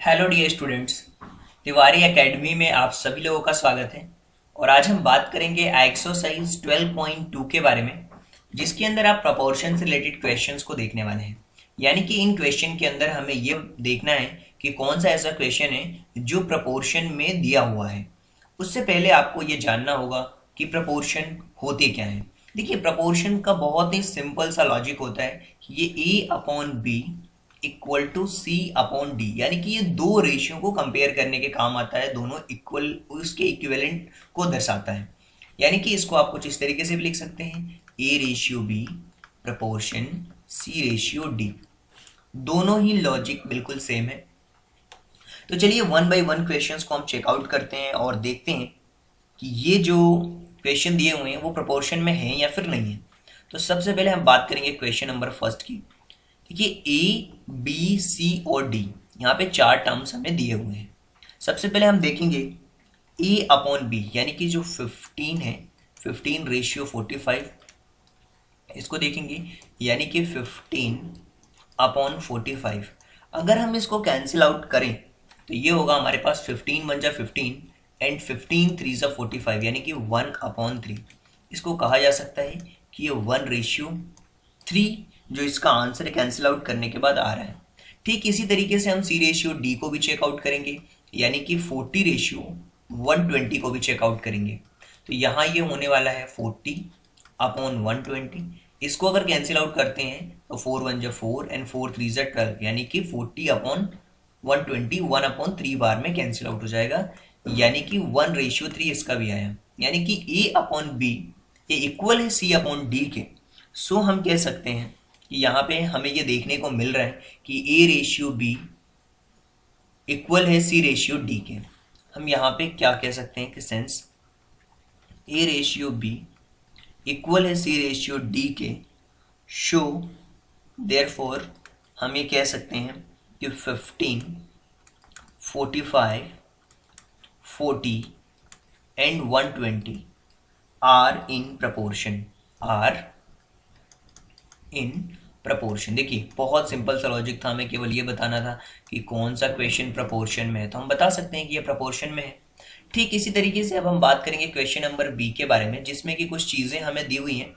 Hello dear students, Tiwari academy में आप सभी लोगों का स्वागत है। और आज हम बात करेंगे एक्सरसाइज 12.2 के बारे में, जिसके अंदर आप प्रपोर्शन से रिलेटेड क्वेश्चंस को देखने वाले हैं। यानी कि इन क्वेश्चन के अंदर हमें ये देखना है कि कौन सा ऐसा क्वेश्चन है जो प्रपोर्शन में दिया हुआ है। उससे पहले आपको ये जानना होगा कि प्रपोर्शन होते क्या हैं। देखिए, प्रपोर्शन का बहुत ही सिंपल सा लॉजिक होता है कि ये A upon B equal to C upon D, यानी कि ये दो रेशियो को कंपेयर करने के काम आता है, दोनों इक्वल उसके इक्विवेलेंट को दर्शाता है। यानी कि इसको आप कुछ इस तरीके से भी लिख सकते हैं, A ratio B proportion C ratio D. दोनों ही लॉजिक बिल्कुल सेम है। तो चलिए वन बाय वन क्वेश्चंस को हम चेकआउट करते हैं और देखते हैं कि ये जो क्वेश्चन दिए हुए हैं वो प्रपोर्शन में है या फिर नहीं है। तो सबसे पहले हम बात करेंगे क्वेश्चन नंबर फर्स्ट की। देखिए, ए बी सी और डी, यहाँ पे चार टर्म्स हमें दिए हुए हैं। सबसे पहले हम देखेंगे ए अपॉन बी, यानी कि जो 15 है, 15 रेशियो 45, इसको देखेंगे, यानी कि 15 अपॉन 45। अगर हम इसको कैंसिल आउट करें तो ये होगा हमारे पास 15 बन जा 15 एंड 15 3 जा 45, यानी कि 1 अपॉन 3। इसको कहा जा सकता है कि ये 1:3 जो इसका आंसर कैंसिल आउट करने के बाद आ रहा है। ठीक इसी तरीके से हम सी रेशियो डी को भी चेकआउट करेंगे, यानी कि 40 रेशियो 120 को भी चेकआउट करेंगे। तो यहाँ ये होने वाला है 40 अपॉन 120। इसको अगर कैंसिल आउट करते हैं तो 4 1 जा 4 एंड 4 3 जा 12, यानी कि 40 अपॉन 120 1 अपॉन 3 बार में कैंसिल आउट हो जाएगा, यानी कि 1:3 इसका भी आया। यानी कि ए अपॉन बी ये इक्वल है सी अपॉन डी के। सो हम कह सकते हैं कि यहाँ पे हमें ये देखने को मिल रहा है कि ए रेशियो बी इक्वल है सी रेशियो डी के। हम यहाँ पे क्या कह सकते हैं कि since A ratio B equal है सी रेशियो डी के, शो देयरफॉर हम ये कह सकते हैं कि 15 45 40 and 120 are in proportion, are in proportion. देखिए, बहुत सिंपल सा लॉजिक था, हमें केवल ये बताना था कि कौन सा क्वेश्चन प्रपोर्शन में है, तो हम बता सकते हैं कि ये प्रपोर्शन में है। ठीक इसी तरीके से अब हम बात करेंगे क्वेश्चन नंबर बी के बारे में, जिसमें कि कुछ चीज़ें हमें दी हुई हैं।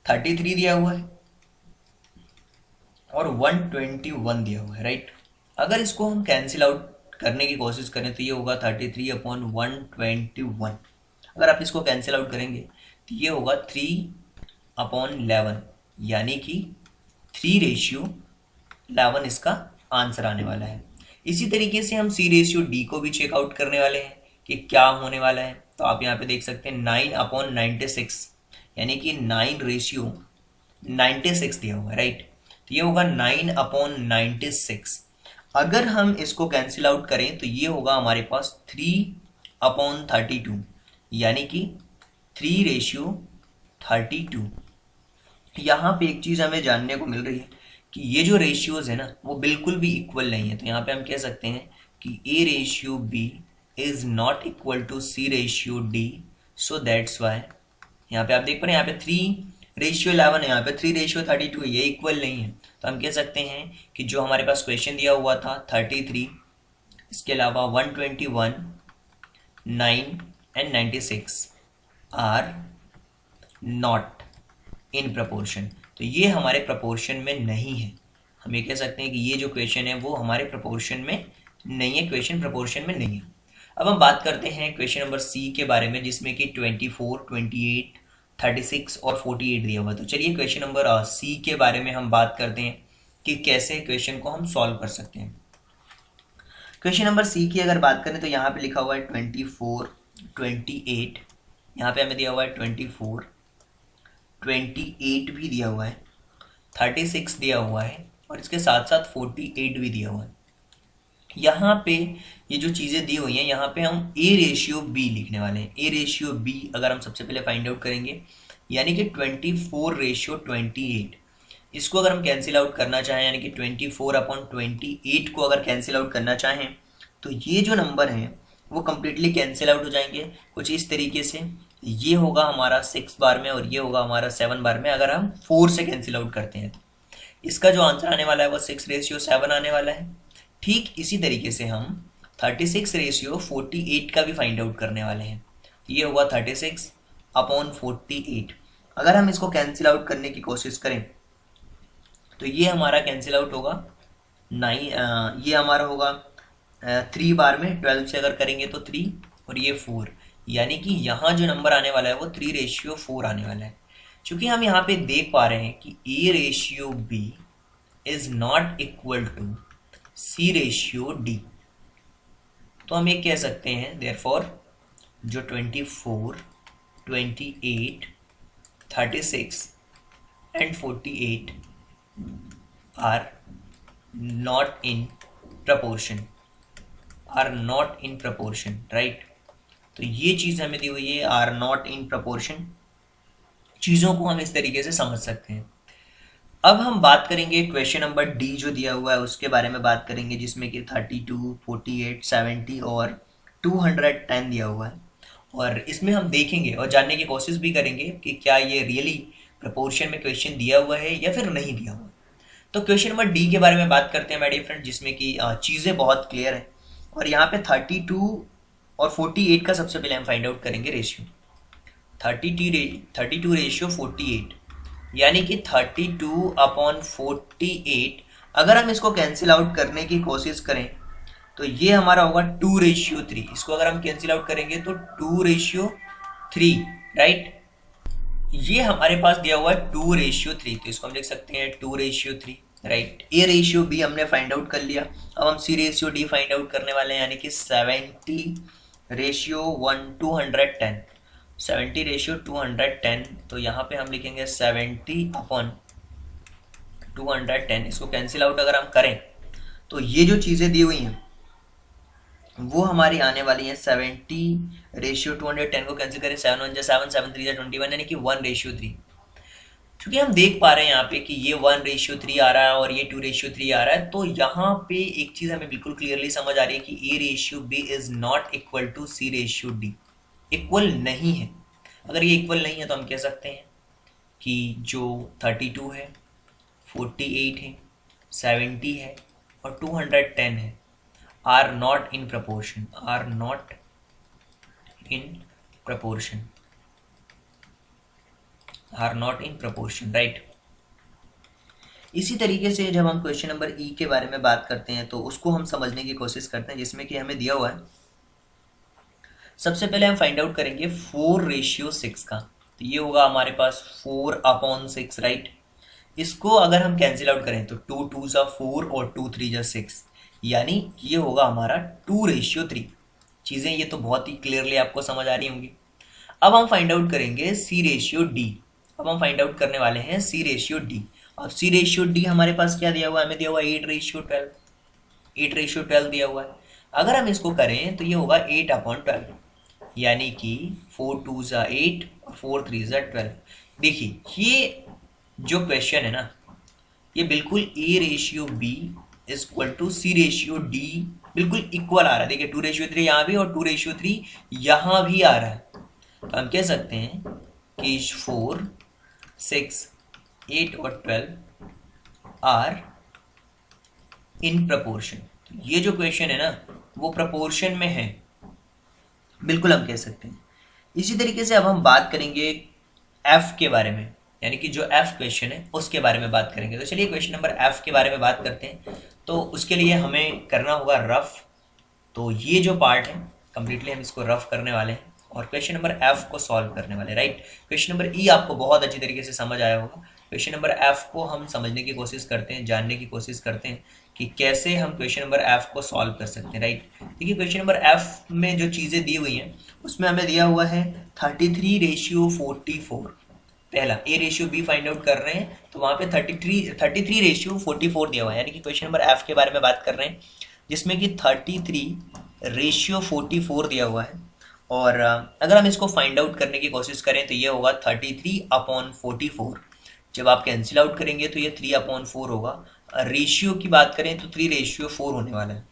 33 दिया हुआ है और 121 दिया हुआ है, राइट। अगर इसको हम कैंसिल आउट करने की कोशिश करें तो ये होगा 33 अपॉन 121। अगर आप इसको कैंसिल आउट करेंगे तो ये होगा 3 अपॉन 11, यानी कि 3:11 इसका आंसर आने वाला है। इसी तरीके से हम सी रेशियो डी को भी चेकआउट करने वाले हैं कि क्या होने वाला है। तो आप यहाँ पे देख सकते हैं 9 अपॉन 96, यानी कि 9:96 दिया हुआ है, राइट। तो ये होगा 9 अपॉन 96। अगर हम इसको कैंसिल आउट करें तो ये होगा हमारे पास 3 अपॉन 32, यानी कि 3:32। यहाँ पे एक चीज़ हमें जानने को मिल रही है कि ये जो रेशियोज है ना वो बिल्कुल भी इक्वल नहीं है। तो यहाँ पे हम कह सकते हैं कि A ratio B is not equal to C ratio D, so that's why यहाँ पे आप देख पा रहे हैं, यहाँ पे 3:11 है, यहाँ पे 3:32 है, ये इक्वल नहीं है। तो हम कह सकते हैं कि जो हमारे पास क्वेश्चन दिया हुआ था 33, इसके अलावा 121, 9 and 96 are not in proportion. तो ये हमारे प्रपोर्शन में नहीं है। हम ये कह सकते हैं कि ये जो क्वेश्चन है वो हमारे प्रपोर्शन में नहीं है, क्वेश्चन प्रपोर्शन में नहीं है। अब हम बात करते हैं क्वेश्चन नंबर सी के बारे में, जिसमें कि 24, 28, 36 और 48 दिया हुआ। तो चलिए क्वेश्चन नंबर सी के बारे में हम बात करते हैं कि कैसे क्वेश्चन को हम सॉल्व कर सकते हैं। क्वेश्चन नंबर सी की अगर बात करें तो यहाँ पे लिखा हुआ है 24, 28, यहाँ पे हमें दिया हुआ है 24, 28 भी दिया हुआ है, 36 दिया हुआ है और इसके साथ साथ 48 भी दिया हुआ है। यहाँ पे ये जो चीज़ें दी हुई हैं, यहाँ पे हम ए रेशियो बी लिखने वाले हैं। ए रेशियो बी अगर हम सबसे पहले फाइंड आउट करेंगे, यानी कि 24:28, इसको अगर हम कैंसिल आउट करना चाहें, यानी कि 24 अपॉन 28 को अगर कैंसिल आउट करना चाहें तो ये जो नंबर हैं वो कम्प्लीटली कैंसिल आउट हो जाएंगे कुछ इस तरीके से। ये होगा हमारा 6 बार में और ये होगा हमारा 7 बार में। अगर हम 4 से कैंसिल आउट करते हैं तो इसका जो आंसर आने वाला है वो 6:7 आने वाला है। ठीक इसी तरीके से हम 36:48 का भी फाइंड आउट करने वाले हैं। ये होगा 36/48। अगर हम इसको कैंसिल आउट करने की कोशिश करें तो ये हमारा कैंसिल आउट होगा 9, ये हमारा होगा 3 बार में 12 से अगर करेंगे तो 3 और ये 4, यानी कि यहाँ जो नंबर आने वाला है वो 3:4 आने वाला है। क्योंकि हम यहाँ पे देख पा रहे हैं कि A/B is not equal to C/D, तो हम ये कह सकते हैं देयरफॉर जो 24, 28, 36 and 48 are not in proportion, right. तो ये चीज़ हमें दी हुई है, आर नॉट इन प्रपोर्शन। चीज़ों को हम इस तरीके से समझ सकते हैं। अब हम बात करेंगे क्वेश्चन नंबर डी जो दिया हुआ है उसके बारे में बात करेंगे, जिसमें कि 32, 48, 70 और 210 दिया हुआ है। और इसमें हम देखेंगे और जानने की कोशिश भी करेंगे कि क्या ये रियली प्रपोर्शन में क्वेश्चन दिया हुआ है या फिर नहीं दिया हुआ। तो क्वेश्चन नंबर डी के बारे में बात करते हैं माय डियर फ्रेंड, जिसमें कि चीज़ें बहुत क्लियर है। और यहाँ पे 32 और 48 का सबसे पहले हम फाइंड आउट करेंगे रेशियो। 32:48, यानी कि 32/48। अगर हम इसको कैंसिल आउट करने की कोशिश करें तो ये हमारा होगा 2:3। इसको अगर हम कैंसिल आउट करेंगे तो 2:3, राइट। ये हमारे पास दिया हुआ है 2:3, तो इसको हम लिख सकते हैं 2:3, राइट। A/B हमने फाइंड आउट कर लिया। अब हम C/D फाइंड आउट करने वाले हैं, यानी कि 70:210। 70:210, तो यहाँ पे हम लिखेंगे 70/210। इसको कैंसिल आउट अगर हम करें तो ये जो चीज़ें दी हुई हैं वो हमारी आने वाली हैं 70:210 को कैंसिल करें 7 1 7 7 3 21, यानी कि 1:3। क्योंकि हम देख पा रहे हैं यहाँ पे कि ये 1:3 आ रहा है और ये 2:3 आ रहा है, तो यहाँ पे एक चीज़ हमें बिल्कुल क्लियरली समझ आ रही है कि A/B is not equal to C/D, equal नहीं है। अगर ये इक्वल नहीं है तो हम कह सकते हैं कि जो 32 है, 48 है, 70 है और 210 है are not in proportion, right. इसी तरीके से जब हम क्वेश्चन नंबर ई के बारे में बात करते हैं तो उसको हम समझने की कोशिश करते हैं, जिसमें कि हमें दिया हुआ है। सबसे पहले हम फाइंड आउट करेंगे 4:6 का, तो ये होगा हमारे पास 4/6, राइट। इसको अगर हम कैंसिल आउट करें तो 2 2 4 और 2 3 6, यानी ये होगा हमारा 2:3। चीज़ें ये तो बहुत ही क्लियरली आपको समझ आ रही होंगी। अब हम फाइंड आउट करेंगे C/D। अब हम फाइंड आउट करने वाले हैं C/D। अब C/D हमारे पास क्या दिया हुआ है, हमें दिया हुआ है 8:12। 8:12 दिया हुआ है। अगर हम इसको करें तो ये होगा 8/12, यानी कि 4 2 8 और 4 3 12। देखिए ये जो क्वेश्चन है ना, ये बिल्कुल A/B is equal to C/D, बिल्कुल इक्वल आ रहा है। देखिए 2:3 यहाँ भी और 2:3 यहाँ भी आ रहा है। तो हम कह सकते हैं कि 4, 6, 8 और 12 आर इन प्रपोर्शन। ये जो क्वेश्चन है ना वो प्रपोर्शन में है, बिल्कुल हम कह सकते हैं। इसी तरीके से अब हम बात करेंगे एफ के बारे में, यानी कि जो एफ क्वेश्चन है उसके बारे में बात करेंगे। तो चलिए क्वेश्चन नंबर एफ के बारे में बात करते हैं। तो उसके लिए हमें करना होगा रफ। तो ये जो पार्ट है कंप्लीटली हम इसको रफ करने वाले हैं और क्वेश्चन नंबर एफ को सॉल्व करने वाले, राइट। क्वेश्चन नंबर ई आपको बहुत अच्छी तरीके से समझ आया होगा। क्वेश्चन नंबर एफ को हम समझने की कोशिश करते हैं, जानने की कोशिश करते हैं कि कैसे हम क्वेश्चन नंबर एफ को सॉल्व कर सकते हैं, राइट। देखिए क्वेश्चन नंबर एफ में जो चीज़ें दी हुई हैं उसमें हमें दिया हुआ है 33:44। पहला A/B फाइंड आउट कर रहे हैं तो वहाँ पे 33:44 दिया हुआ है, यानी कि क्वेश्चन नंबर एफ के बारे में बात कर रहे हैं जिसमें कि 33:44 दिया हुआ है। और अगर हम इसको फाइंड आउट करने की कोशिश करें तो ये होगा 33/44। जब आप कैंसिल आउट करेंगे तो ये 3/4 होगा। रेशियो की बात करें तो 3:4 होने वाला है।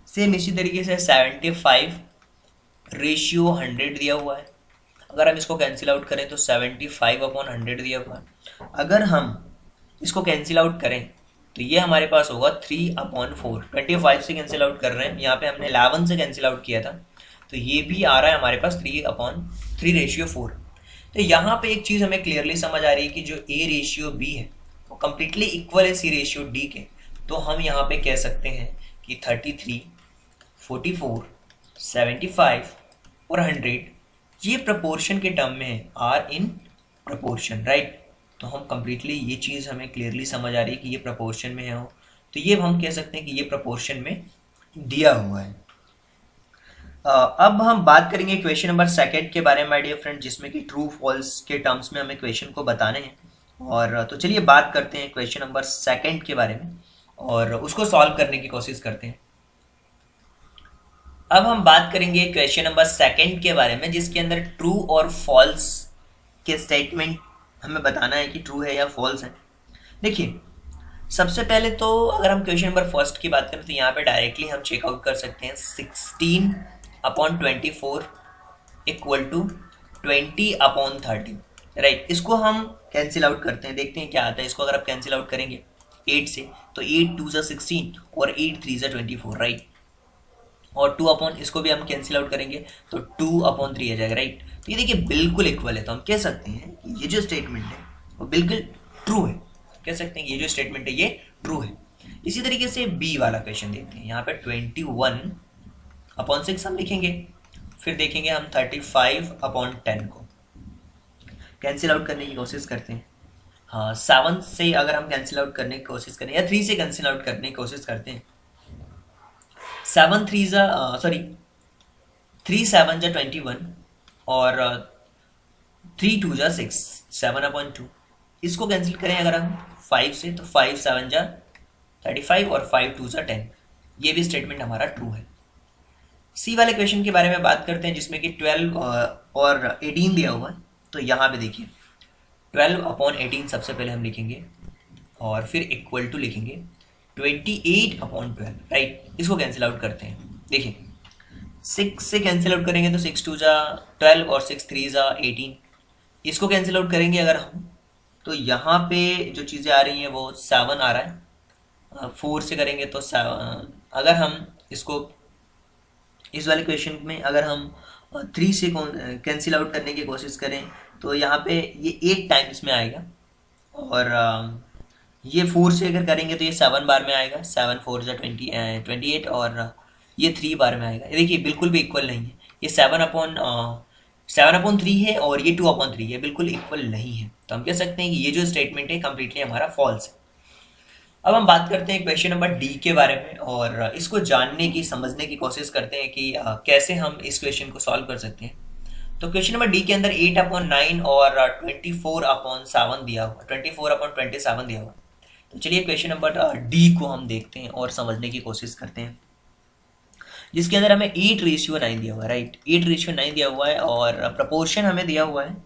सेम इसी तरीके से 75:100 दिया हुआ है। अगर हम इसको कैंसिल आउट करें तो 75/100 दिया हुआ है। अगर हम इसको कैंसिल आउट करें तो ये हमारे पास होगा 3/4। 25 से कैंसिल आउट कर रहे हैं, यहाँ पे हमने 11 से कैंसिल आउट किया था, तो ये भी आ रहा है हमारे पास 3/3/4। तो यहाँ पे एक चीज़ हमें क्लियरली समझ आ रही है कि जो A रेशियो B है वो कम्प्लीटली इक्वल है C रेशियो D के। तो हम यहाँ पे कह सकते हैं कि 33, 44, 75 और 100 ये प्रपोर्शन के टर्म में है, आर इन प्रपोर्शन, राइट। तो हम कम्प्लीटली ये चीज़ हमें क्लियरली समझ आ रही है कि ये प्रपोर्शन में है हो, तो ये हम कह सकते हैं कि ये प्रपोर्शन में दिया हुआ है। अब हम बात करेंगे क्वेश्चन नंबर सेकंड के बारे में माय डियर फ्रेंड, जिसमें कि ट्रू फॉल्स के टर्म्स में हमें क्वेश्चन को बताने हैं। और तो चलिए बात करते हैं क्वेश्चन नंबर सेकंड के बारे में और उसको सॉल्व करने की कोशिश करते हैं। अब हम बात करेंगे क्वेश्चन नंबर सेकंड के बारे में, जिसके अंदर ट्रू और फॉल्स के स्टेटमेंट हमें बताना है कि ट्रू है या फॉल्स है। देखिए, सबसे पहले तो अगर हम क्वेश्चन नंबर फर्स्ट की बात करें तो यहाँ पे डायरेक्टली हम चेकआउट कर सकते हैं 16/24 इक्वल टू 20/30, राइट। इसको हम कैंसिल आउट करते हैं, देखते हैं क्या आता है। इसको अगर आप कैंसिल आउट करेंगे 8 से तो 8 2 ज़ा 16 और 8 3 ज़ा 24, राइट। और 2 इसको भी हम कैंसिल आउट करेंगे तो 2/3 आ जाएगा, राइट। तो ये देखिए बिल्कुल इक्वल है, तो हम कह सकते हैं कि ये जो स्टेटमेंट है वो बिल्कुल ट्रू है। कह सकते हैं कि ये जो स्टेटमेंट है ये ट्रू है। इसी तरीके से बी वाला क्वेश्चन देखते हैं। यहाँ पे 21/6 हम लिखेंगे, फिर देखेंगे हम 35/10 को कैंसिल आउट करने की कोशिश करते हैं। हाँ, 7 से अगर हम कैंसिल आउट करने की कोशिश करें या 3 से कैंसिल आउट करने की कोशिश करते हैं, 7 3 7 जा 21 और 3 2 जा 6, 7/2। इसको कैंसिल करें अगर हम 5 से तो 5 7 जा 35 और 5 2 जा 10। ये भी स्टेटमेंट हमारा ट्रू है। सी वाले क्वेश्चन के बारे में बात करते हैं, जिसमें कि 12 और 18 दिया हुआ है। तो यहाँ पे देखिए 12/18 सबसे पहले हम लिखेंगे और फिर इक्वल टू लिखेंगे 28/12, राइट। इसको कैंसिल आउट करते हैं। देखिए 6 से कैंसिल आउट करेंगे तो 6 2 जा 12 और 6 3 जा 18। इसको कैंसिल आउट करेंगे अगर हम, तो यहाँ पे जो चीज़ें आ रही हैं वो 7 आ रहा है। 4 से करेंगे तो 7, अगर हम इसको इस वाले क्वेश्चन में अगर हम 3 से कैंसिल आउट करने की कोशिश करें तो यहाँ पे ये 8 टाइम्स में आएगा। और ये 4 से अगर करेंगे तो ये 7 बार में आएगा, 7 4 जा 28 और ये 3 बार में आएगा। ये देखिए बिल्कुल भी इक्वल नहीं है, ये 7/3 है और ये 2/3 है, बिल्कुल इक्वल नहीं है। तो हम कह सकते हैं कि ये जो स्टेटमेंट है कम्प्लीटली हमारा फॉल्स है। अब हम बात करते हैं क्वेश्चन नंबर डी के बारे में और इसको जानने की समझने की कोशिश करते हैं कि कैसे हम इस क्वेश्चन को सॉल्व कर सकते हैं। तो क्वेश्चन नंबर डी के अंदर 8/9 और 24/7 दिया हुआ, 24/27 दिया हुआ। तो चलिए क्वेश्चन नंबर डी को हम देखते हैं और समझने की कोशिश करते हैं, जिसके अंदर हमें 8/9 दिया हुआ है, राइट। 8/9 दिया हुआ है और प्रपोर्शन हमें दिया हुआ है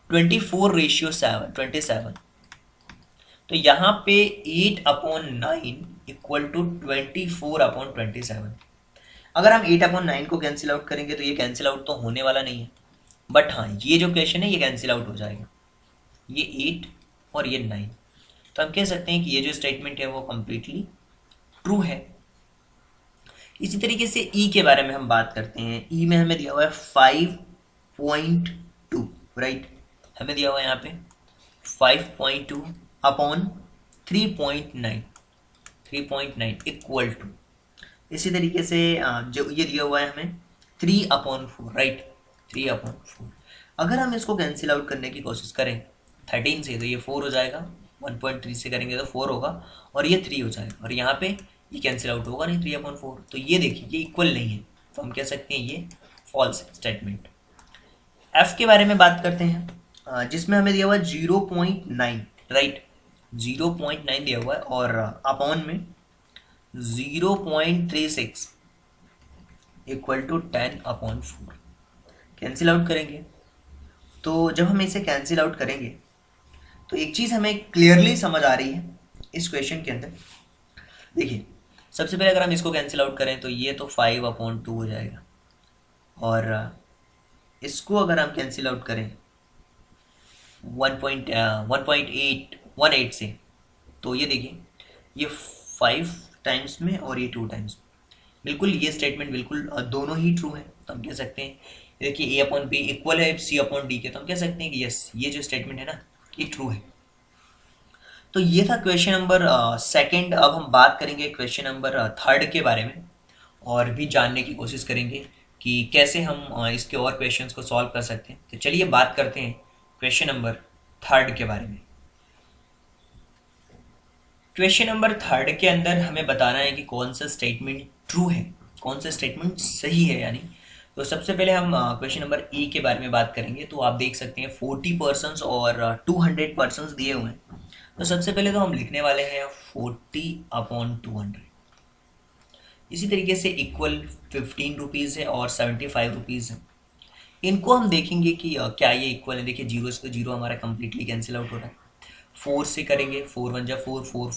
24/27। तो यहाँ पे 8/9 इक्वल टू 24/27। अगर हम 8/9 को कैंसिल आउट करेंगे तो ये कैंसिल आउट तो होने वाला नहीं है, बट हाँ ये जो क्वेश्चन है ये कैंसिल आउट हो जाएगा, ये 8 और ये 9। तो हम कह सकते हैं कि ये जो स्टेटमेंट है वो कम्प्लीटली ट्रू है। इसी तरीके से ई के बारे में हम बात करते हैं। ई में हमें दिया हुआ है 5.2, राइट। हमें दिया हुआ है यहाँ पे 5.2/3.9 इक्वल टू, इसी तरीके से जो ये दिया हुआ है हमें 3/4, राइट। 3/4 अगर हम इसको कैंसिल आउट करने की कोशिश करें 13 से तो ये 4 हो जाएगा, 1.3 से करेंगे तो 4 होगा और ये 3 हो जाएगा, और यहाँ पे ये कैंसिल आउट होगा नहीं 3/4। तो ये देखिए ये इक्वल नहीं है, तो हम कह सकते हैं ये फॉल्स स्टेटमेंट। एफ के बारे में बात करते हैं, जिसमें हमें दिया हुआ है 0.9, राइट। 0.9 दिया हुआ है और अपॉन में 0.36 इक्वल टू 10/4। कैंसिल आउट करेंगे तो जब हम इसे कैंसिल आउट करेंगे तो एक चीज़ हमें क्लियरली समझ आ रही है इस क्वेश्चन के अंदर। देखिए सबसे पहले अगर हम इसको कैंसिल आउट करें तो ये तो 5/2 हो जाएगा, और इसको अगर हम कैंसिल आउट करें 1.18 से तो ये देखिए ये 5 टाइम्स में और ये 2 टाइम्स में। बिल्कुल ये स्टेटमेंट बिल्कुल दोनों ही ट्रू है, तो हम कह सकते हैं देखिए ए अपॉन बी इक्वल है सी अपॉन डी के, तो हम कह सकते हैं कि यस ये जो स्टेटमेंट है ना ये ट्रू है। तो ये था क्वेश्चन नंबर सेकंड। अब हम बात करेंगे क्वेश्चन नंबर थर्ड के बारे में और भी जानने की कोशिश करेंगे कि कैसे हम इसके और क्वेश्चंस को सॉल्व कर सकते हैं। तो चलिए बात करते हैं क्वेश्चन नंबर थर्ड के बारे में। क्वेश्चन नंबर थर्ड के अंदर हमें बताना है कि कौन सा स्टेटमेंट ट्रू है, कौन सा स्टेटमेंट सही है। यानी तो सबसे पहले हम क्वेश्चन नंबर ए के बारे में बात करेंगे। तो आप देख सकते हैं 40% और 200% दिए हुए हैं। तो सबसे पहले तो हम लिखने वाले हैं 40/200। इसी तरीके से इक्वल 15 रुपीज़ है और 75 रुपीज़ है। इनको हम देखेंगे कि क्या ये इक्वल है। देखिए जीरो से तो जीरो हमारा कंप्लीटली कैंसिल आउट हो रहा है। 4 से करेंगे 4 1 जा 4 4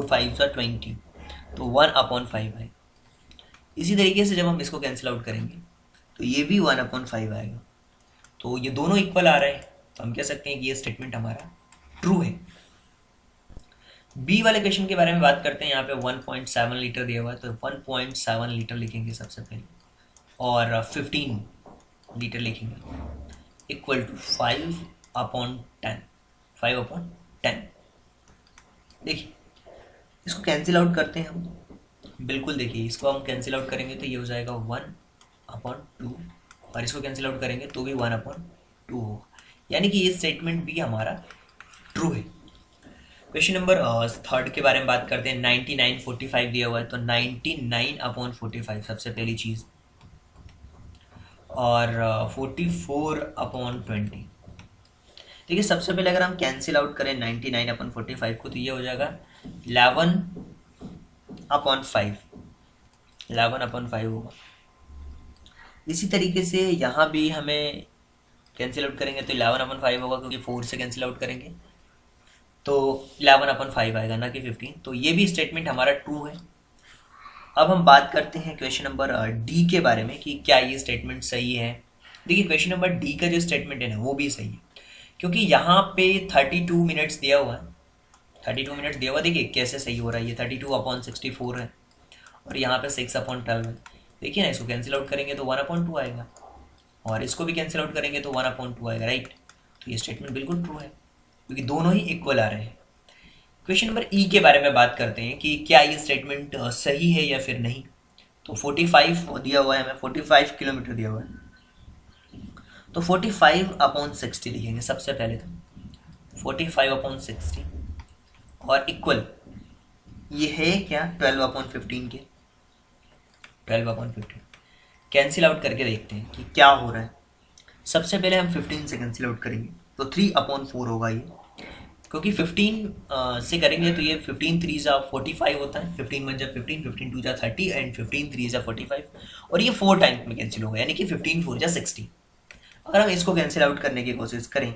5 जा 20, तो 1/5 है। इसी तरीके से जब हम इसको कैंसिल आउट करेंगे तो ये भी 1/5 आएगा। तो ये दोनों इक्वल आ रहे हैं, तो हम कह सकते हैं कि ये स्टेटमेंट हमारा ट्रू है। बी वाले क्वेश्चन के बारे में बात करते हैं। यहाँ पे 1.7 लीटर दिया हुआ है, तो 1.7 लीटर लिखेंगे सबसे पहले और 15 लीटर लिखेंगे इक्वल टू 5/10। 5/10 देखिए इसको कैंसिल आउट करते हैं हम। बिल्कुल देखिए इसको हम कैंसिल आउट करेंगे तो ये हो जाएगा 1/2 और इसको कैंसिल आउट करेंगे तो भी 1/2 होगा। यानी कि ये स्टेटमेंट भी हमारा ट्रू है। क्वेश्चन नंबर थर्ड के बारे में बात करते हैं। 99/45 दिया हुआ है, तो 99/45 सबसे पहली चीज़ और 44/20। देखिए सबसे पहले अगर हम कैंसिल आउट करें 99/45 को तो ये हो जाएगा 11/5। 11/5 होगा। इसी तरीके से यहाँ भी हमें कैंसिल आउट करेंगे तो 11/5 होगा, क्योंकि 4 से कैंसिल आउट करेंगे तो 11/5 आएगा ना कि 15। तो ये भी स्टेटमेंट हमारा ट्रू है। अब हम बात करते हैं क्वेश्चन नंबर डी के बारे में कि क्या ये स्टेटमेंट सही है। देखिए क्वेश्चन नंबर डी का जो स्टेटमेंट है ना वो भी सही है, क्योंकि यहाँ पे 32 मिनट्स दिया हुआ है। 32 मिनट्स दिया हुआ, देखिए कैसे सही हो रहा है। ये 32/64 है और यहाँ पे 6/12 है। देखिए ना इसको कैंसिल आउट करेंगे तो 1/2 आएगा और इसको भी कैंसिल आउट करेंगे तो 1/2 आएगा, राइट। तो ये स्टेटमेंट बिल्कुल ट्रू है क्योंकि दोनों ही इक्वल आ रहे हैं। क्वेश्चन नंबर ई के बारे में बात करते हैं कि क्या ये स्टेटमेंट सही है या फिर नहीं। तो 45 दिया हुआ है हमें, 45 किलोमीटर दिया हुआ है, तो 45/60 लिखेंगे सबसे पहले तो 45/60 और इक्वल ये है क्या 12/15 के। 12/15 कैंसिल आउट करके देखते हैं कि क्या हो रहा है। सबसे पहले हम 15 से कैंसिल आउट करेंगे तो 3/4 होगा ये, क्योंकि 15 से करेंगे तो ये 15 3 जा 45 होता है। 15 1 जा 15, 15 2 जा 30 एंड 15 3 जा 45 और ये 4 टाइम्स में कैंसिल होगा, यानी कि 15 4 जा 60। अगर हम इसको कैंसिल आउट करने की कोशिश करें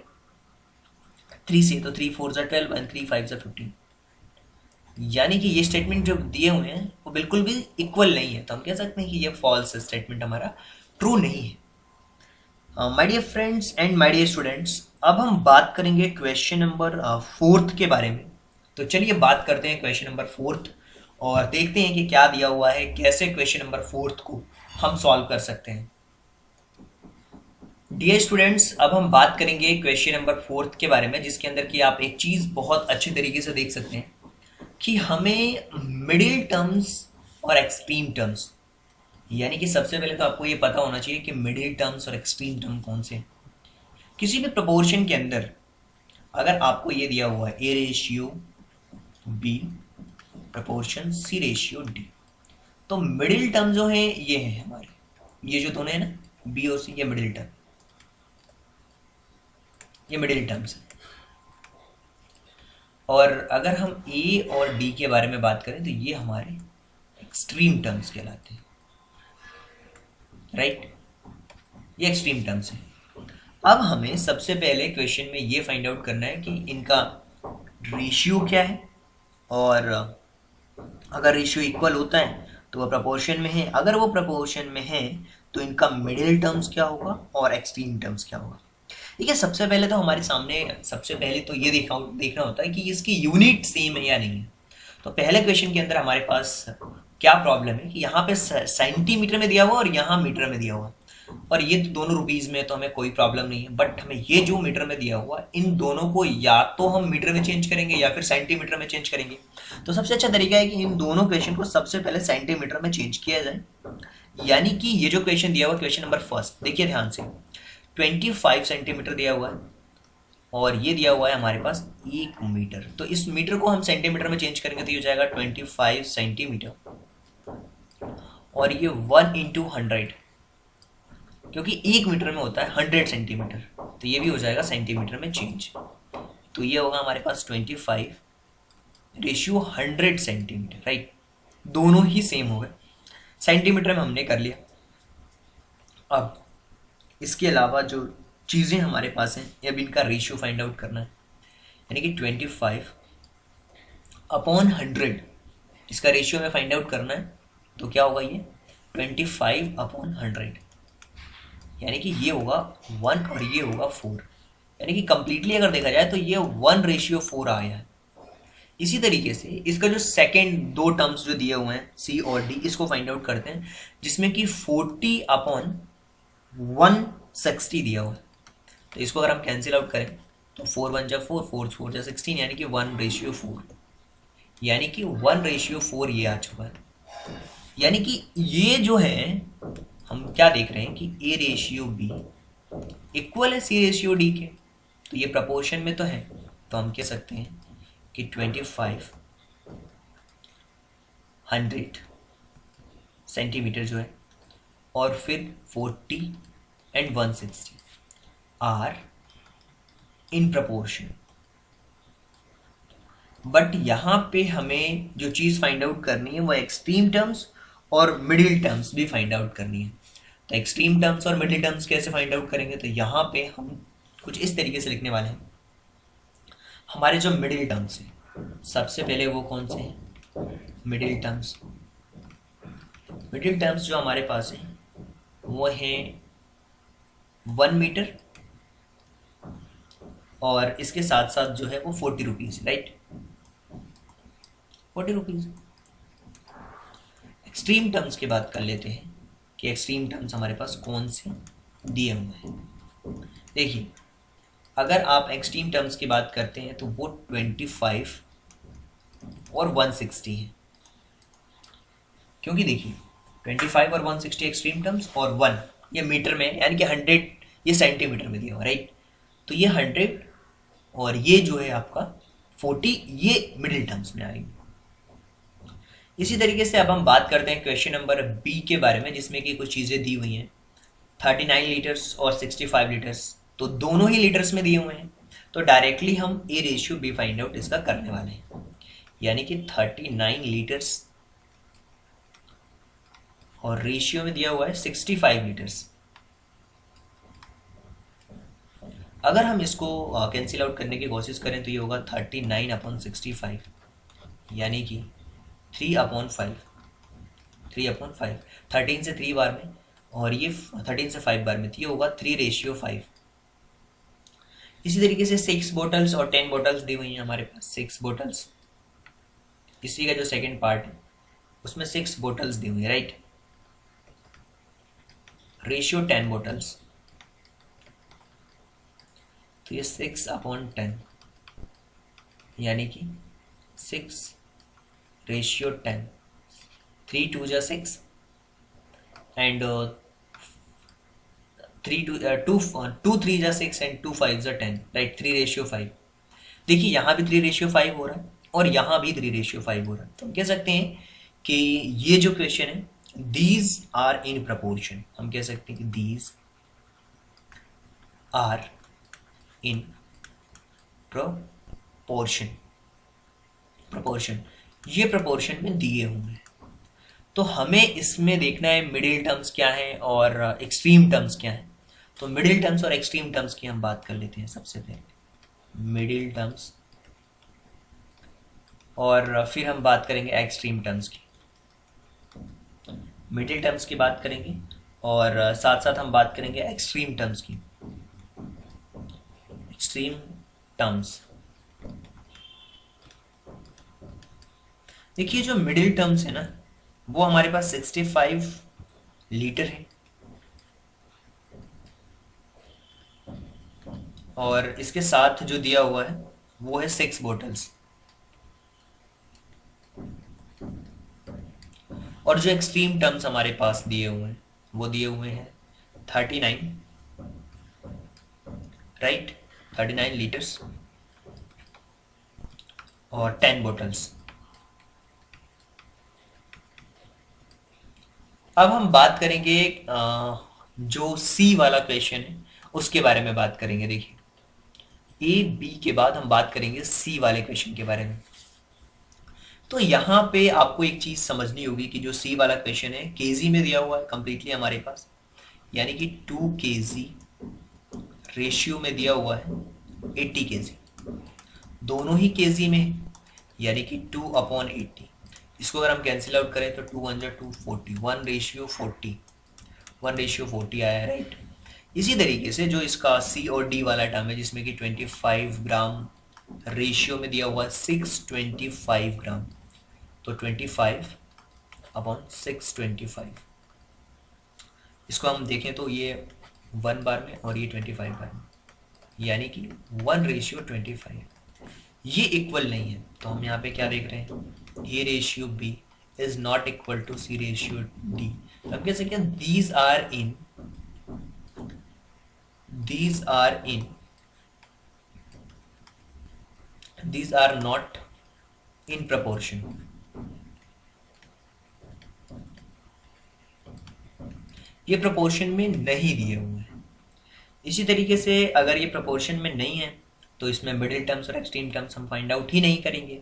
3 से तो 3 4 जा 12 एंड 3 5 जा 15, यानी कि ये स्टेटमेंट जो दिए हुए हैं वो बिल्कुल भी इक्वल नहीं है। तो हम कह सकते हैं कि ये फॉल्स स्टेटमेंट हमारा ट्रू नहीं है। My dear friends and my dear students, अब हम बात करेंगे क्वेश्चन नंबर फोर्थ के बारे में। तो चलिए बात करते हैं क्वेश्चन नंबर फोर्थ और देखते हैं कि क्या दिया हुआ है, कैसे क्वेश्चन नंबर फोर्थ को हम सॉल्व कर सकते हैं। डियर स्टूडेंट्स, अब हम बात करेंगे क्वेश्चन नंबर फोर्थ के बारे में, जिसके अंदर कि आप एक चीज़ बहुत अच्छे तरीके से देख सकते हैं कि हमें मिडिल टर्म्स और एक्सट्रीम टर्म्स, यानी कि सबसे पहले तो आपको ये पता होना चाहिए कि मिडिल टर्म्स और एक्सट्रीम टर्म कौन से हैं। किसी भी प्रोपोर्शन के अंदर अगर आपको ये दिया हुआ है A/B प्रोपोर्शन C/D, तो मिडिल टर्म जो है ये है हमारे, ये जो दोनों है ना B और C, ये मिडिल टर्म, ये मिडिल टर्म्स है। और अगर हम A और D के बारे में बात करें तो ये हमारे एक्सट्रीम टर्म्स कहलाते हैं, राइट। ये एक्सट्रीम टर्म्स हैं। अब हमें सबसे पहले क्वेश्चन में ये फाइंड आउट करना है कि इनका रेशियो क्या है, और अगर रेशियो इक्वल होता है तो वह प्रोपोर्शन में है, अगर वो प्रोपोर्शन में है तो इनका मिडिल टर्म्स क्या होगा और एक्सट्रीम टर्म्स क्या होगा। ठीक है, सबसे पहले तो हमारे सामने सबसे पहले तो ये देखना होता है कि इसकी यूनिट सेम है या नहीं है। तो पहले क्वेश्चन के अंदर हमारे पास क्या प्रॉब्लम है कि यहाँ पे सेंटीमीटर में दिया हुआ और यहाँ मीटर में दिया हुआ, और ये दोनों रुपीज में तो हमें कोई प्रॉब्लम नहीं है, बट हमें ये जो मीटर में दिया हुआ इन दोनों को या तो हम मीटर में चेंज करेंगे या फिर सेंटीमीटर में चेंज करेंगे। तो सबसे अच्छा तरीका है कि इन दोनों क्वेश्चन को सबसे पहले सेंटीमीटर में चेंज किया जाए। यानी कि ये जो क्वेश्चन दिया हुआ क्वेश्चन नंबर फर्स्ट, देखिए ध्यान से, 25 सेंटीमीटर दिया हुआ है और ये दिया हुआ है हमारे पास 1 मीटर। तो इस मीटर को हम सेंटीमीटर में चेंज करेंगे तो ये हो जाएगा 25 सेंटीमीटर, और ये 1 इंटू 100, क्योंकि 1 मीटर में होता है 100 सेंटीमीटर, तो ये भी हो जाएगा सेंटीमीटर में चेंज। तो ये होगा हमारे पास 25 रेशियो 100 सेंटीमीटर, राइट। दोनों ही सेम हो गए, सेंटीमीटर में हमने कर लिया। अब इसके अलावा जो चीज़ें हमारे पास हैं, अब इनका रेशियो फाइंड आउट करना है। यानी कि 25 अपॉन 100, इसका रेशियो हमें फाइंड आउट करना है। तो क्या होगा ये 25 अपॉन 100, यानी कि ये होगा 1 और ये होगा 4। यानी कि कंप्लीटली अगर देखा जाए तो ये 1:4 आया है। इसी तरीके से इसका जो सेकेंड दो टर्म्स जो दिए हुए हैं सी और डी, इसको फाइंड आउट करते हैं, जिसमें कि 40 अपॉन 160 दिया हुआ है। तो इसको अगर हम कैंसिल आउट करें तो 4 1 जा 4, 4 4 जा 16, यानी कि 1:4, यानी कि 1:4 ये आ चुका है। यानी कि ये जो है हम क्या देख रहे हैं कि ए रेशियो बी इक्वल है सी रेशियो डी के, तो ये प्रपोर्शन में तो है। तो हम कह सकते हैं कि 25 100 सेंटीमीटर जो है और फिर 40 and 160 are in proportion. But यहाँ पे हमें जो चीज़ फाइंड आउट करनी है वो एक्सट्रीम टर्म्स और मिडिल टर्म्स भी फाइंड आउट करनी है। तो एक्सट्रीम टर्म्स और मिडिल टर्म्स कैसे फाइंड आउट करेंगे, तो यहाँ पे हम कुछ इस तरीके से लिखने वाले हैं। हमारे जो मिडिल टर्म्स हैं, सबसे पहले वो कौन से हैं, मिडिल टर्म्स। मिडिल टर्म्स जो हमारे पास हैं वो हैं 1 मीटर और इसके साथ साथ जो है वो 40 rupees, right, 40 rupees. Extreme terms की बात कर लेते हैं कि एक्सट्रीम टर्म्स हमारे पास कौन से दिए हुए हैं। देखिए, अगर आप एक्सट्रीम टर्म्स की बात करते हैं तो वो 25 और 160 है, क्योंकि देखिए 25 और 160 एक्सट्रीम टर्म्स और 1 ये मीटर में, यानी कि 100 ये सेंटीमीटर में दिया हुआ, राइट। तो ये 100 और ये जो है आपका 40 ये मिडिल टर्म्स में आएंगे। इसी तरीके से अब हम बात करते हैं क्वेश्चन नंबर बी के बारे में, जिसमें कि कुछ चीज़ें दी हुई हैं 39 लीटर्स और 65 लीटर्स, तो दोनों ही लीटर्स में दिए हुए हैं। तो डायरेक्टली हम A ratio B find out इसका करने वाले हैं। यानी कि 39 लीटर्स और रेशियो में दिया हुआ है 65 लीटर्स। अगर हम इसको कैंसिल आउट करने की कोशिश करें तो ये होगा 39 अपॉन 65, यानी कि 3/5, 3/5, 13 से 3 बार में और ये 13 से 5 बार में, तो ये होगा 3:5। इसी तरीके से 6 बोटल्स और 10 बोटल्स दी हुई हैं हमारे पास, 6 बोटल्स, इसी का जो सेकंड पार्ट है उसमें 6 बोटल्स दी हुई है, राइट। रेशियो 10 बोटल्स, तो ये 6/10, यानी कि 6:10, 3 2 जा 6 एंड 2 3 जा 6 एंड 2 5 जा 10, राइट, 3:5। देखिए यहाँ भी 3:5 हो रहा है और यहाँ भी 3:5 हो रहा है। तो हम कह सकते हैं कि ये जो क्वेश्चन है दीज आर इन प्रपोर्शन, हम कह सकते हैं कि these are in proportion, proportion, ये प्रपोर्शन में दिए हुए हैं। तो हमें इसमें देखना है मिडिल टर्म्स क्या है और एक्सट्रीम टर्म्स क्या है। तो मिडिल टर्म्स और एक्सट्रीम टर्म्स की हम बात कर लेते हैं। सबसे पहले मिडिल टर्म्स और फिर हम बात करेंगे एक्सट्रीम टर्म्स की। मिडिल टर्म्स की बात करेंगे और साथ साथ हम बात करेंगे एक्सट्रीम टर्म्स की। एक्सट्रीम टर्म्स, देखिए जो मिडिल टर्म्स है ना, वो हमारे पास 65 लीटर है, और इसके साथ जो दिया हुआ है वो है 6 बोटल्स। और जो एक्सट्रीम टर्म्स हमारे पास दिए हुए हैं वो दिए हुए हैं 39, राइट, 39 लीटर्स और 10 बोटल्स। अब हम बात करेंगे जो सी वाला क्वेश्चन है उसके बारे में बात करेंगे। देखिए ए बी के बाद हम बात करेंगे सी वाले क्वेश्चन के बारे में। तो यहाँ पे आपको एक चीज समझनी होगी कि जो सी वाला क्वेश्चन है केजी में दिया हुआ है कंप्लीटली हमारे पास, यानी कि 2 kg रेशियो में दिया हुआ है 80 kg, दोनों ही केजी में है, यानी कि 2/80। इसको अगर हम कैंसिल आउट करें तो 2 × 2 40, 1:40, 1:40 आया है, राइट। इसी तरीके से जो इसका सी और डी वाला टर्म है जिसमें कि 25 ग्राम रेशियो में दिया हुआ है 625 ग्राम, तो 25/625, इसको हम देखें तो ये 1 बार में और ये 25 बार में, यानी कि 1:25, ये इक्वल नहीं है। तो हम यहाँ पे क्या देख रहे हैं, A ratio B is not equal to C ratio D. तो हम कह सकते हैं these are in these are not in proportion। ये प्रोपोर्शन में नहीं दिए हुए हैं। इसी तरीके से अगर ये प्रोपोर्शन में नहीं है तो इसमें मिडिल टर्म्स और एक्सट्रीम टर्म्स हम फाइंड आउट ही नहीं करेंगे।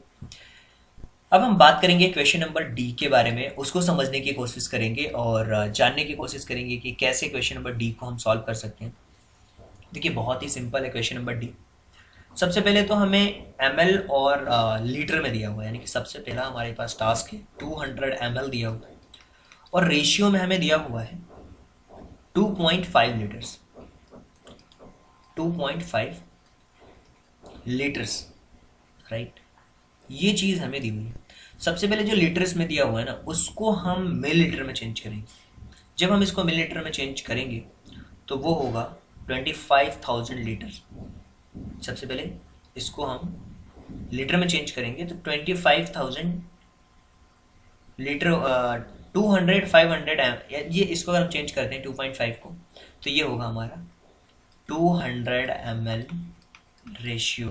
अब हम बात करेंगे क्वेश्चन नंबर डी के बारे में, उसको समझने की कोशिश करेंगे और जानने की कोशिश करेंगे कि कैसे क्वेश्चन नंबर डी को हम सॉल्व कर सकते हैं। देखिए बहुत ही सिंपल है क्वेश्चन नंबर डी। सबसे पहले तो हमें ml और लीटर में दिया हुआ है, यानी कि सबसे पहला हमारे पास टास्क है 200 ml दिया हुआ है और रेशियो में हमें दिया हुआ है 2.5 लीटर्स, 2.5 लीटर्स, राइट। ये चीज़ हमें दी हुई है। सबसे पहले जो लीटर्स में दिया हुआ है ना उसको हम मिलीलीटर में चेंज करेंगे। जब हम इसको मिलीलीटर में चेंज करेंगे तो वो होगा 25,000 लीटर। सबसे पहले इसको हम लीटर में चेंज करेंगे तो 25,000 लीटर, 200 500 ये इसको अगर हम चेंज करते हैं 2.5 को तो ये होगा हमारा 200 ml रेशियो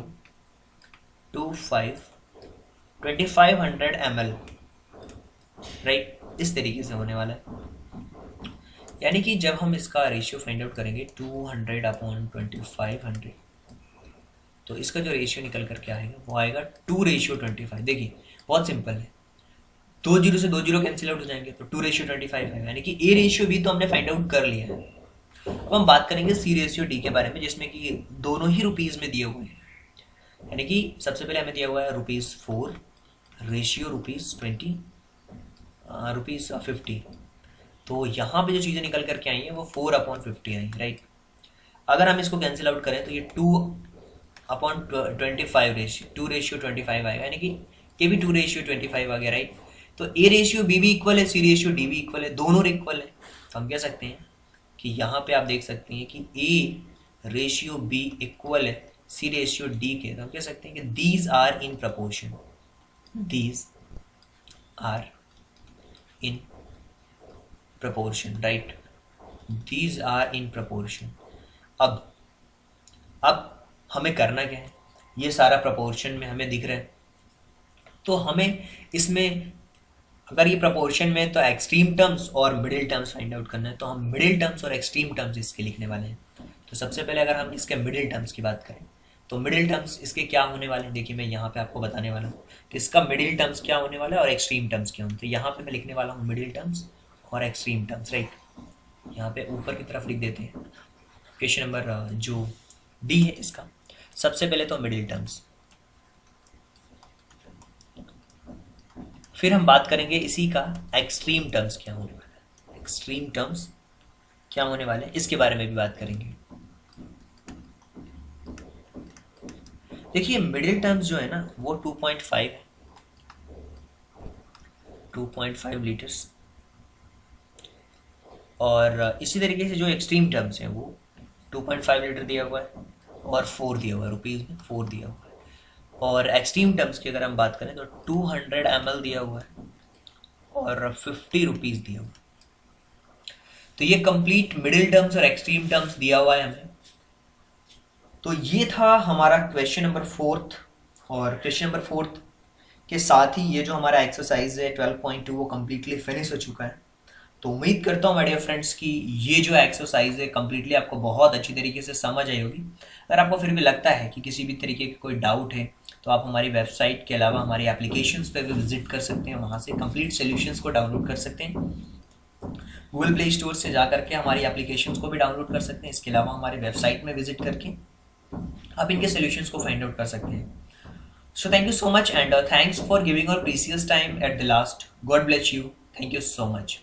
2500 ml, राइट। इस तरीके से होने वाला है, यानी कि जब हम इसका रेशियो फाइंड आउट करेंगे 200/2500 तो इसका जो रेशियो निकल कर के आएगा वो आएगा 2:25। देखिए बहुत सिंपल है, 2 जीरो से 2 जीरो कैंसिल आउट हो जाएंगे तो 2:25 आएगा, यानी कि ए रेशियो भी तो हमने फाइंड आउट कर लिया है। अब हम बात करेंगे सी रेशियो डी के बारे में जिसमें कि दोनों ही रुपीज़ में दिए हुए हैं, यानी कि सबसे पहले हमें दिया हुआ है ₹4 रेशियो ₹20 ₹50। तो यहाँ पे जो चीज़ें निकल करके आई हैं वो 4/50 आई, राइट। अगर हम इसको कैंसिल आउट करें तो ये 2/25 रेशियो 2:25 आएगा, यानी कि ये भी 2:25 आ गया, राइट। तो ए रेशियो बी भी इक्वल है, सी रेशियो डी भी इक्वल है, दोनों इक्वल है। तो हम कह सकते हैं कि यहाँ पे आप देख सकते हैं कि ए रेशियो बी इक्वल है सी रेशियो डी के। तो हम कह सकते हैं कि these are in proportion, these are in proportion, right, these are in proportion. अब हमें करना क्या है, ये सारा प्रपोर्शन में हमें दिख रहा है तो हमें इसमें अगर ये प्रपोर्शन में तो एक्सट्रीम टर्म्स और मिडिल टर्म्स फाइंड आउट करना है, तो हम मिडिल टर्म्स और एक्सट्रीम टर्म्स इसके लिखने वाले हैं। तो सबसे पहले अगर हम इसके मिडिल टर्म्स की बात करें तो मिडिल टर्म्स इसके क्या होने वाले हैं, देखिए मैं यहाँ पे आपको बताने वाला हूँ कि इसका मिडिल टर्म्स क्या होने वाला है और एक्सट्रीम टर्म्स क्या होंगे। तो यहाँ पे मैं लिखने वाला हूँ मिडिल टर्म्स और एक्सट्रीम टर्म्स, राइट। यहाँ पे ऊपर की तरफ लिख देते हैं क्वेश्चन नंबर जो डी है इसका। सबसे पहले तो मिडिल टर्म्स, फिर हम बात करेंगे इसी का एक्सट्रीम टर्म्स क्या होने वाला है, एक्सट्रीम टर्म्स क्या होने वाले हैं इसके बारे में भी बात करेंगे। देखिए मिडिल टर्म्स जो है ना वो 2.5 है, 2.5 लीटर्स। और इसी तरीके से जो एक्सट्रीम टर्म्स हैं वो 2.5 लीटर दिया हुआ है और 4 दिया हुआ है, रुपीज़ में 4 दिया हुआ है। और एक्सट्रीम टर्म्स की अगर हम बात करें तो 200 ml दिया हुआ है और 50 रुपीज़ दिया हुआ है। तो ये कंप्लीट मिडिल टर्म्स और एक्सट्रीम टर्म्स दिया हुआ है हमें। तो ये था हमारा क्वेश्चन नंबर 4 और क्वेश्चन नंबर 4 के साथ ही ये जो हमारा एक्सरसाइज है 12.2 वो कम्प्लीटली फिनिश हो चुका है। तो उम्मीद करता हूँ माय डियर फ्रेंड्स कि ये जो एक्सरसाइज है कम्प्लीटली आपको बहुत अच्छी तरीके से समझ आई होगी। अगर आपको फिर भी लगता है कि किसी भी तरीके का कोई डाउट है तो आप हमारी वेबसाइट के अलावा हमारी एप्लीकेशंस पे भी विजिट कर सकते हैं, वहाँ से कंप्लीट सॉल्यूशंस को डाउनलोड कर सकते हैं। गूगल प्ले स्टोर से जा करके हमारी एप्लीकेशंस को भी डाउनलोड कर सकते हैं। इसके अलावा हमारी वेबसाइट में विजिट करके आप इनके सॉल्यूशंस को फाइंड आउट कर सकते हैं। So thank you so much and thanks for giving your precious time at the last. God bless you. Thank you so much.